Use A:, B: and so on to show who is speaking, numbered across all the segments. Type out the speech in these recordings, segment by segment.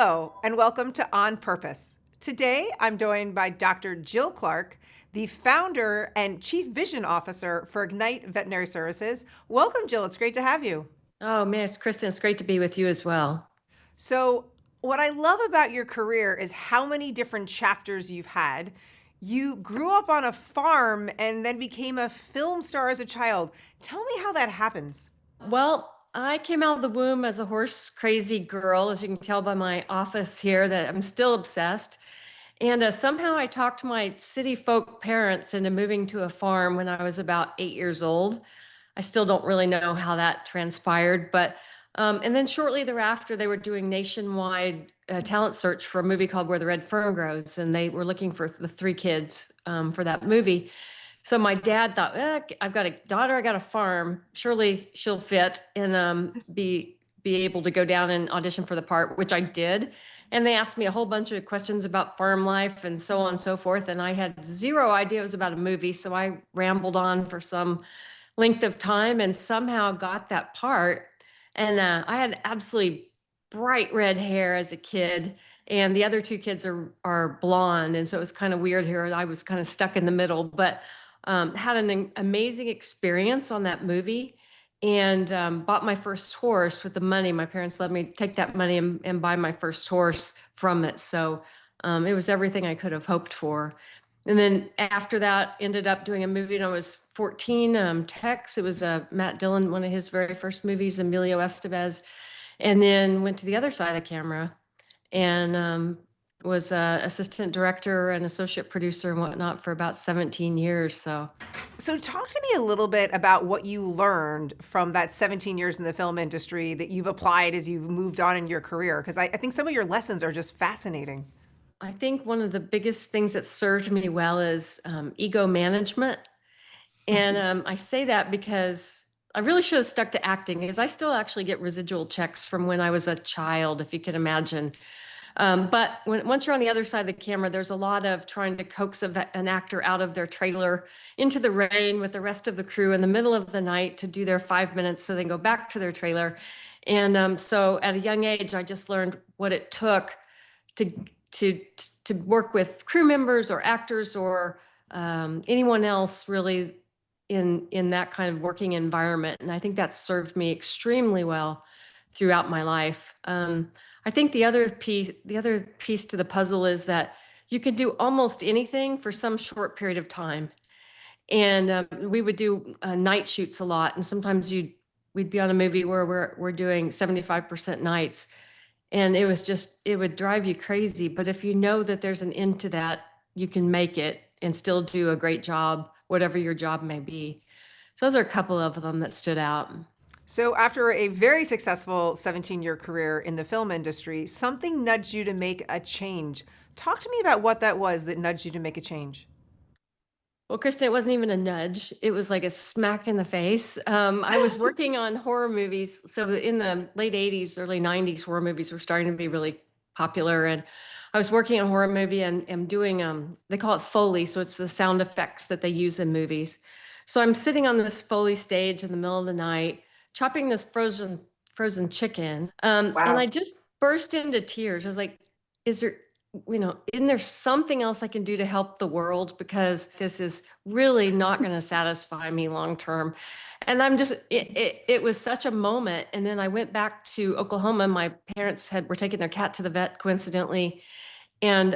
A: Hello, and welcome to On Purpose. Today, I'm joined by Dr. Jill Clark, the founder and chief vision officer for Ignite Veterinary Services. Welcome, Jill. It's great to have you.
B: Oh man, it's Kristen. It's great to be with you as well.
A: So, what I love about your career is how many different chapters you've had. You grew up on a farm and then became a film star as a child. Tell me how that happens.
B: Well, I came out of the womb as a horse crazy girl, as you can tell by my office here, that I'm still obsessed. And somehow I talked my city folk parents into moving to a farm when I was about 8 years old. I still don't really know how that transpired, but and then shortly thereafter, they were doing nationwide talent search for a movie called Where the Red Fern Grows, and they were looking for the three kids for that movie. So my dad thought, I've got a daughter, I got a farm. Surely she'll fit and be able to go down and audition for the part, which I did. And they asked me a whole bunch of questions about farm life and so on and so forth. And I had zero idea it was about a movie. So I rambled on for some length of time and somehow got that part. And I had absolutely bright red hair as a kid, and the other two kids are blonde, and so it was kind of weird here. I was kind of stuck in the middle, but had amazing experience on that movie, and bought my first horse with the money. My parents let me take that money and buy my first horse from it. So it was everything I could have hoped for. And then after that, ended up doing a movie when I was 14, Tex. It was Matt Dillon, one of his very first movies, Emilio Estevez. And then went to the other side of the camera and was assistant director and associate producer and whatnot for about 17 years.
A: So, talk to me a little bit about what you learned from that 17 years in the film industry that you've applied as you've moved on in your career. Because I think some of your lessons are just fascinating.
B: I think one of the biggest things that served me well is ego management. And I say that because I really should have stuck to acting, because I still actually get residual checks from when I was a child, if you can imagine. But once you're on the other side of the camera, there's a lot of trying to coax an actor out of their trailer into the rain with the rest of the crew in the middle of the night to do their 5 minutes so they can go back to their trailer. And so at a young age, I just learned what it took to to to work with crew members or actors or anyone else really in that kind of working environment. And I think that served me extremely well throughout my life. I think the other piece to the puzzle is that you can do almost anything for some short period of time. And we would do night shoots a lot, and sometimes we'd be on a movie where we're doing 75% nights, and it would drive you crazy. But if you know that there's an end to that, you can make it and still do a great job, whatever your job may be. So those are a couple of them that stood out.
A: So, after a very successful 17-year career in the film industry, something nudged you to make a change. Talk to me about what that was that nudged you to make a change.
B: Well, Kristen, it wasn't even a nudge. It was like a smack in the face. I was working on horror movies. So in the late 80s, early 90s, horror movies were starting to be really popular. And I was working on a horror movie and doing, they call it Foley. So it's the sound effects that they use in movies. So I'm sitting on this Foley stage in the middle of the night, chopping this frozen chicken. And I
A: Wow.
B: just burst into tears. I was like, is there, isn't there something else I can do to help the world? Because this is really not going to satisfy me long term. And it was such a moment. And then I went back to Oklahoma. My parents were taking their cat to the vet coincidentally. And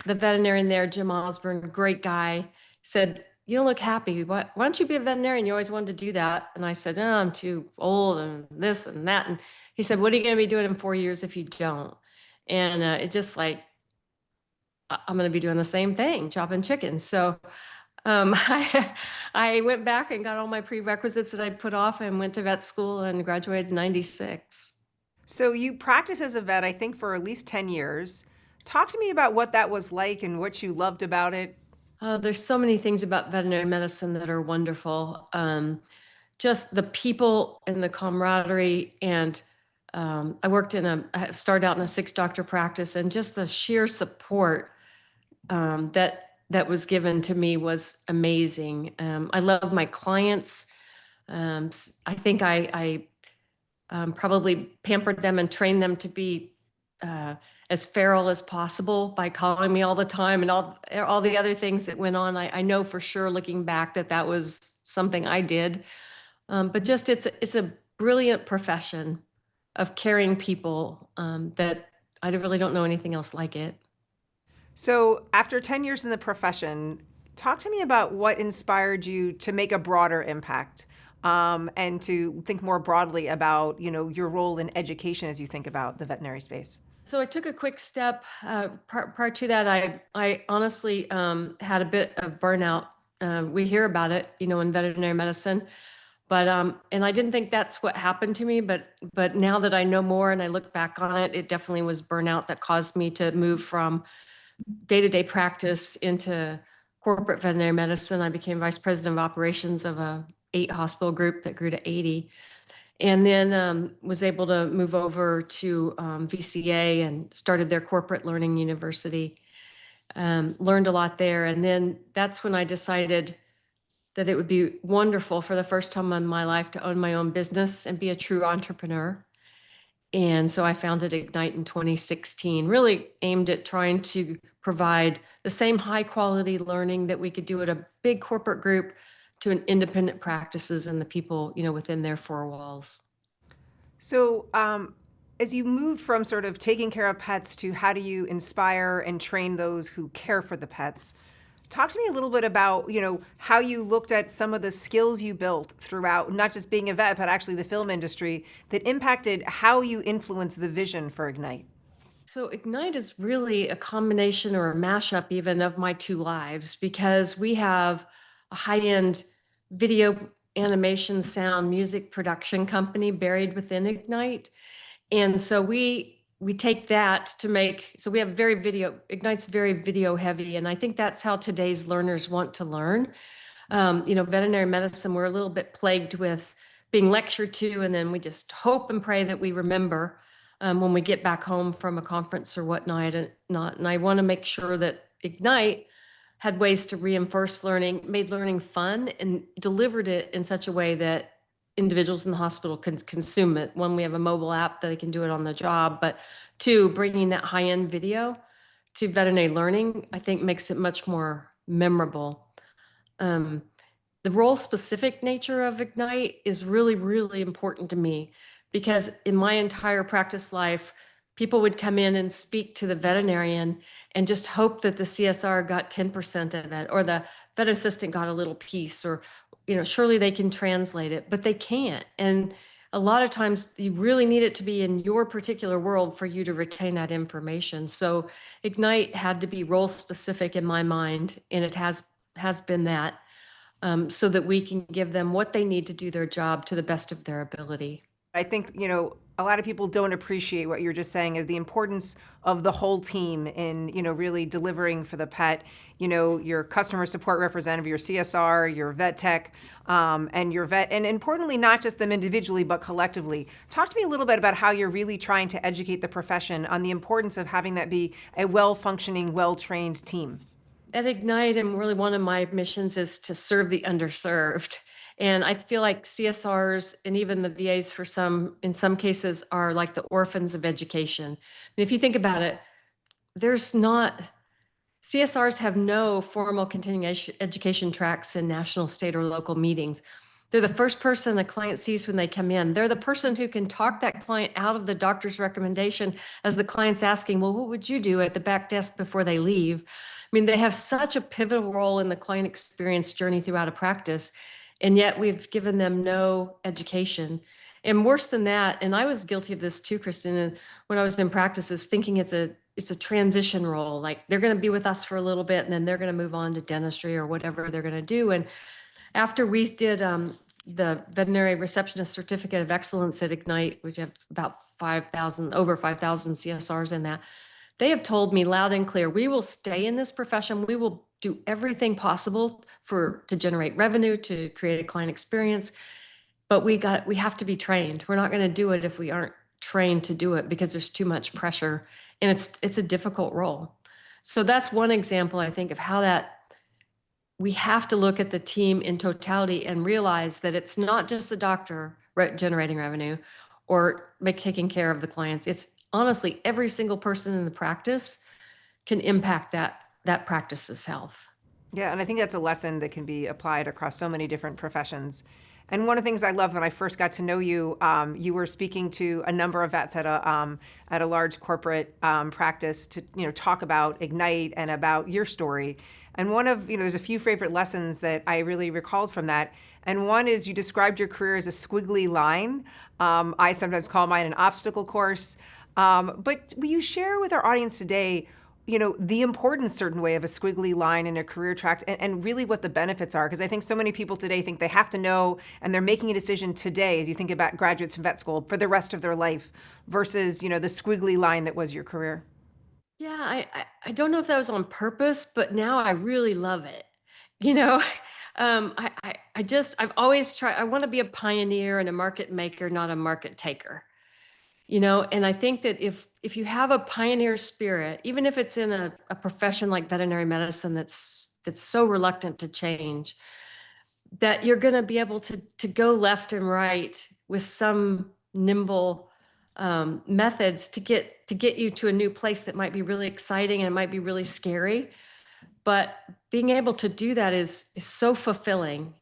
B: the veterinarian there, Jim Osborne, great guy, said, "You don't look happy. Why don't you be a veterinarian? You always wanted to do that." And I said, "Oh, I'm too old and this and that." And he said, "What are you going to be doing in 4 years if you don't?" And it just like, I'm going to be doing the same thing, chopping chickens. So I went back and got all my prerequisites that I'd put off and went to vet school and graduated in 96.
A: So, you practiced as a vet, I think, for at least 10 years. Talk to me about what that was like and what you loved about it.
B: There's so many things about veterinary medicine that are wonderful. Just the people and the camaraderie. And I started out in a 6 doctor practice, and just the sheer support that was given to me was amazing. I love my clients. I think I probably pampered them and trained them to be as feral as possible by calling me all the time and all the other things that went on. I know for sure, looking back, that that was something I did. But just it's a brilliant profession of caring people that I really don't know anything else like it.
A: So, after 10 years in the profession, talk to me about what inspired you to make a broader impact, and to think more broadly about, your role in education as you think about the veterinary space.
B: So I took a quick step. Prior to that, I honestly had a bit of burnout. We hear about it, in veterinary medicine, but and I didn't think that's what happened to me. But now that I know more and I look back on it, it definitely was burnout that caused me to move from day-to-day practice into corporate veterinary medicine. I became vice president of operations of a 8 hospital group that grew to 80, and then was able to move over to VCA and started their corporate learning university. Learned a lot there, and then that's when I decided that it would be wonderful for the first time in my life to own my own business and be a true entrepreneur. And so I founded Ignite in 2016, really aimed at trying to provide the same high quality learning that we could do at a big corporate group to an independent practices and the people, within their 4 walls.
A: So, as you move from sort of taking care of pets to how do you inspire and train those who care for the pets, talk to me a little bit about, how you looked at some of the skills you built throughout, not just being a vet, but actually the film industry that impacted how you influence the vision for Ignite.
B: So Ignite is really a combination or a mashup even of my 2 lives, because we have a high-end video animation, sound, music production company buried within Ignite. And so we take that to make, so we have very video, Ignite's very video heavy, and I think that's how today's learners want to learn. Veterinary medicine, we're a little bit plagued with being lectured to, and then we just hope and pray that we remember when we get back home from a conference or whatnot. And I want to make sure that Ignite had ways to reinforce learning, made learning fun, and delivered it in such a way that individuals in the hospital can consume it. One, we have a mobile app that they can do it on the job, but two, bringing that high-end video to veterinary learning, I think makes it much more memorable. Um, the role specific nature of Ignite is really, really important to me, because in my entire practice life, people would come in and speak to the veterinarian and just hope that the CSR got 10% of it, or the vet assistant got a little piece, or, surely they can translate it, but they can't. And a lot of times you really need it to be in your particular world for you to retain that information. So Ignite had to be role specific in my mind, and it has been that, so that we can give them what they need to do their job to the best of their ability.
A: I think, a lot of people don't appreciate what you're just saying is the importance of the whole team in, really delivering for the pet, your customer support representative, your CSR, your vet tech, and your vet, and importantly, not just them individually, but collectively. Talk to me a little bit about how you're really trying to educate the profession on the importance of having that be a well-functioning, well-trained team.
B: At Ignite, and really one of my missions is to serve the underserved. And I feel like CSRs and even the VAs in some cases are like the orphans of education. And if you think about it, there's not, CSRs have no formal continuing education tracks in national, state, or local meetings. They're the first person a client sees when they come in. They're the person who can talk that client out of the doctor's recommendation as the client's asking, well, what would you do at the back desk before they leave? I mean, they have such a pivotal role in the client experience journey throughout a practice, and yet we've given them no education. And worse than that, and I was guilty of this too, Kristen, when I was in practices, thinking it's a transition role, like they're going to be with us for a little bit and then they're going to move on to dentistry or whatever they're going to do. And after we did the veterinary receptionist certificate of excellence at Ignite, which have about 5,000, over 5,000 CSRs in that, they have told me loud and clear, we will stay in this profession. We will do everything possible to generate revenue, to create a client experience, but we have to be trained. We're not going to do it if we aren't trained to do it, because there's too much pressure, and it's a difficult role. So that's one example, I think, of how that we have to look at the team in totality and realize that it's not just the doctor generating revenue or taking care of the clients. It's honestly, every single person in the practice can impact that practice's health.
A: Yeah, and I think that's a lesson that can be applied across so many different professions. And one of the things I loved when I first got to know you, you were speaking to a number of vets at a large corporate practice to talk about Ignite and about your story. And one of there's a few favorite lessons that I really recalled from that. And one is you described your career as a squiggly line. I sometimes call mine an obstacle course. But will you share with our audience today the importance certain way of a squiggly line in a career track and really what the benefits are? Because I think so many people today think they have to know and they're making a decision today as you think about graduates from vet school for the rest of their life versus, the squiggly line that was your career.
B: Yeah, I don't know if that was on purpose, but now I really love it. You know, I've always tried, I want to be a pioneer and a market maker, not a market taker. And I think that if you have a pioneer spirit, even if it's in a profession like veterinary medicine that's so reluctant to change, that you're going to be able to go left and right with some nimble methods to get you to a new place that might be really exciting and it might be really scary. But being able to do that is so fulfilling.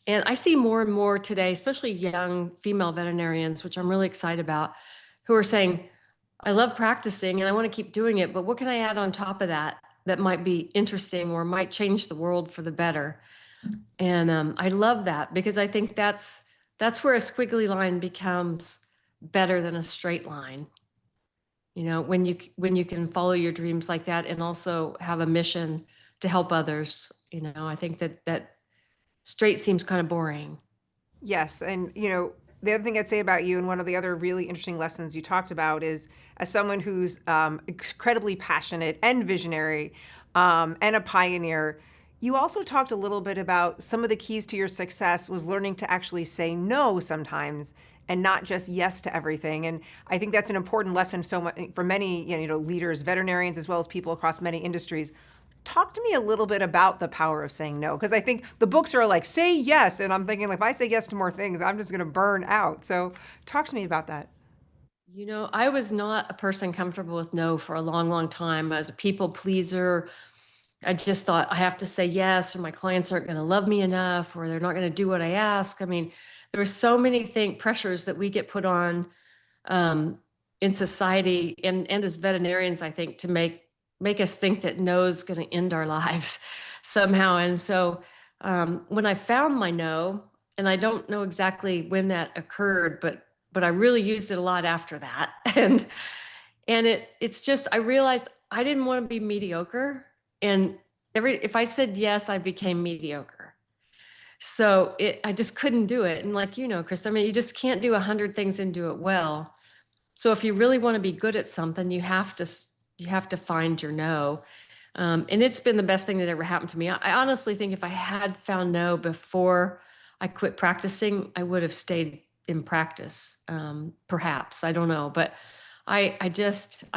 B: And I see more and more today, especially young female veterinarians, which I'm really excited about, who are saying, I love practicing and I want to keep doing it, but what can I add on top of that that might be interesting or might change the world for the better? And I love that because I think that's where a squiggly line becomes better than a straight line. When you can follow your dreams like that and also have a mission to help others. I think that straight seems kind of boring.
A: Yes, and the other thing I'd say about you, and one of the other really interesting lessons you talked about, is as someone who's incredibly passionate and visionary, and a pioneer. You also talked a little bit about some of the keys to your success was learning to actually say no sometimes and not just yes to everything. And I think that's an important lesson so much for many leaders, veterinarians, as well as people across many industries. Talk to me a little bit about the power of saying no, because I think the books are like say yes, and I'm thinking like, if I say yes to more things, I'm just going to burn out. So talk to me about that.
B: I was not a person comfortable with no for a long, long time. I was a people pleaser. I just thought I have to say yes, or my clients aren't going to love me enough, or they're not going to do what I ask. I mean, there were so many pressures that we get put on um, in society and as veterinarians, I think, to make us think that no is going to end our lives somehow. And so when I found my no, and I don't know exactly when that occurred, but I really used it a lot after that. And it's just I realized I didn't want to be mediocre. And if I said yes, I became mediocre. So I just couldn't do it. And like Chris, I mean, you just can't do 100 things and do it well. So if you really want to be good at something, you have to find your no. And it's been the best thing that ever happened to me. I honestly think if I had found no before I quit practicing, I would have stayed in practice. Perhaps, I don't know, but I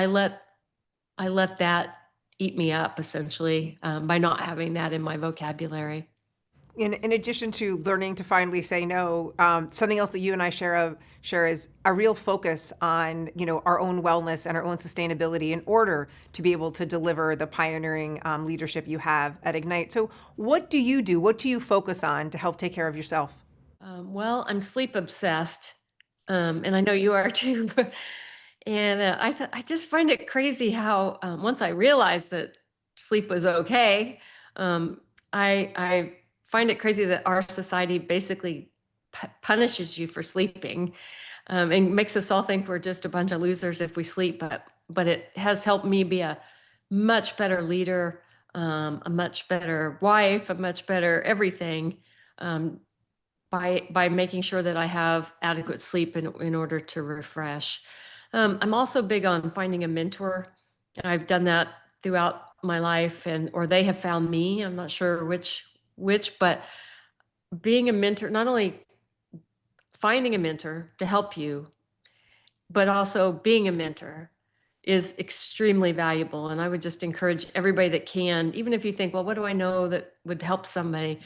B: let that eat me up essentially, by not having that in my vocabulary.
A: In addition to learning to finally say no, something else that you and I share is a real focus on our own wellness and our own sustainability in order to be able to deliver the pioneering leadership you have at Ignite. So, what do you do? What do you focus on to help take care of yourself?
B: Well, I'm sleep obsessed, and I know you are too. And I just find it crazy how once I realized that sleep was okay, um, I find it crazy that our society basically punishes you for sleeping, and makes us all think we're just a bunch of losers if we sleep. But it has helped me be a much better leader, a much better wife, a much better everything. Um, by making sure that I have adequate sleep in order to refresh. I'm also big on finding a mentor. I've done that throughout my life, or they have found me. I'm not sure which, but being a mentor, not only finding a mentor to help you, but also being a mentor is extremely valuable. And I would just encourage everybody that can, even if you think, well, what do I know that would help somebody?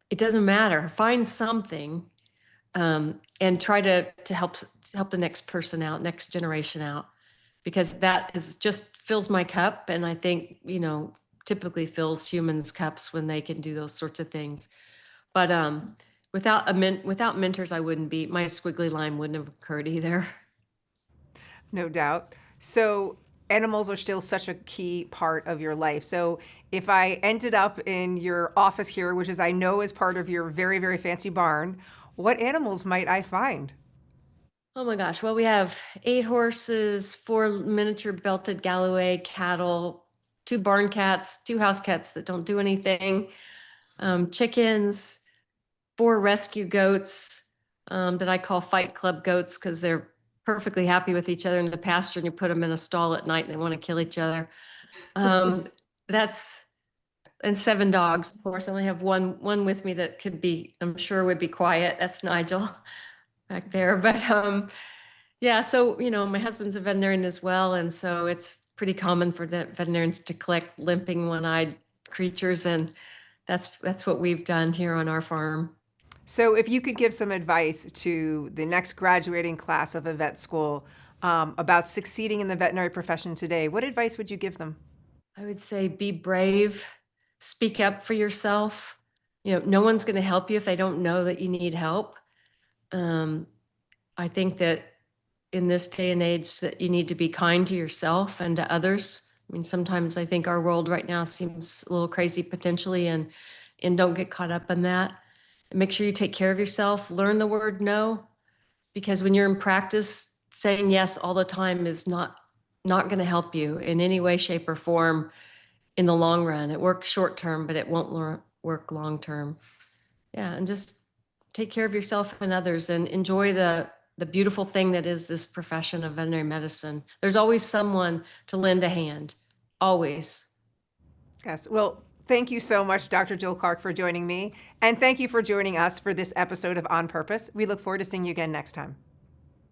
B: It doesn't matter. Find something, and try to help the next person out, next generation out. because that is just fills my cup. And I think, typically fills humans' cups when they can do those sorts of things. But without mentors, I wouldn't be, my squiggly line wouldn't have occurred either.
A: No doubt. So, animals are still such a key part of your life. So, if I ended up in your office here, which is I know is part of your very, very fancy barn, what animals might I find?
B: Oh my gosh. Well, we have 8 horses, 4 miniature belted Galloway cattle, 2 barn cats, 2 house cats that don't do anything, chickens, 4 rescue goats that I call Fight Club goats because they're perfectly happy with each other in the pasture, and you put them in a stall at night and they want to kill each other. Um, that's and 7 dogs. Of course, I only have one with me that could be, I'm sure, would be quiet. That's Nigel back there. But yeah, so my husband's a veterinarian as well, and so it's pretty common for the veterinarians to collect limping, one-eyed creatures, and that's what we've done here on our farm.
A: So, if you could give some advice to the next graduating class of a vet school about succeeding in the veterinary profession today, what advice would you give them?
B: I would say be brave, speak up for yourself. No one's going to help you if they don't know that you need help. Um, I think that in this day and age that you need to be kind to yourself and to others. I mean, sometimes I think our world right now seems a little crazy potentially, and don't get caught up in that. And make sure you take care of yourself. Learn the word no, because when you're in practice, saying yes all the time is not going to help you in any way, shape, or form in the long run. It works short term, but it won't work long term. Yeah, and just take care of yourself and others, and enjoy the beautiful thing that is this profession of veterinary medicine. There's always someone to lend a hand. Always.
A: Yes. Well, thank you so much, Dr. Jill Clark, for joining me. And thank you for joining us for this episode of On Purpose. We look forward to seeing you again next time.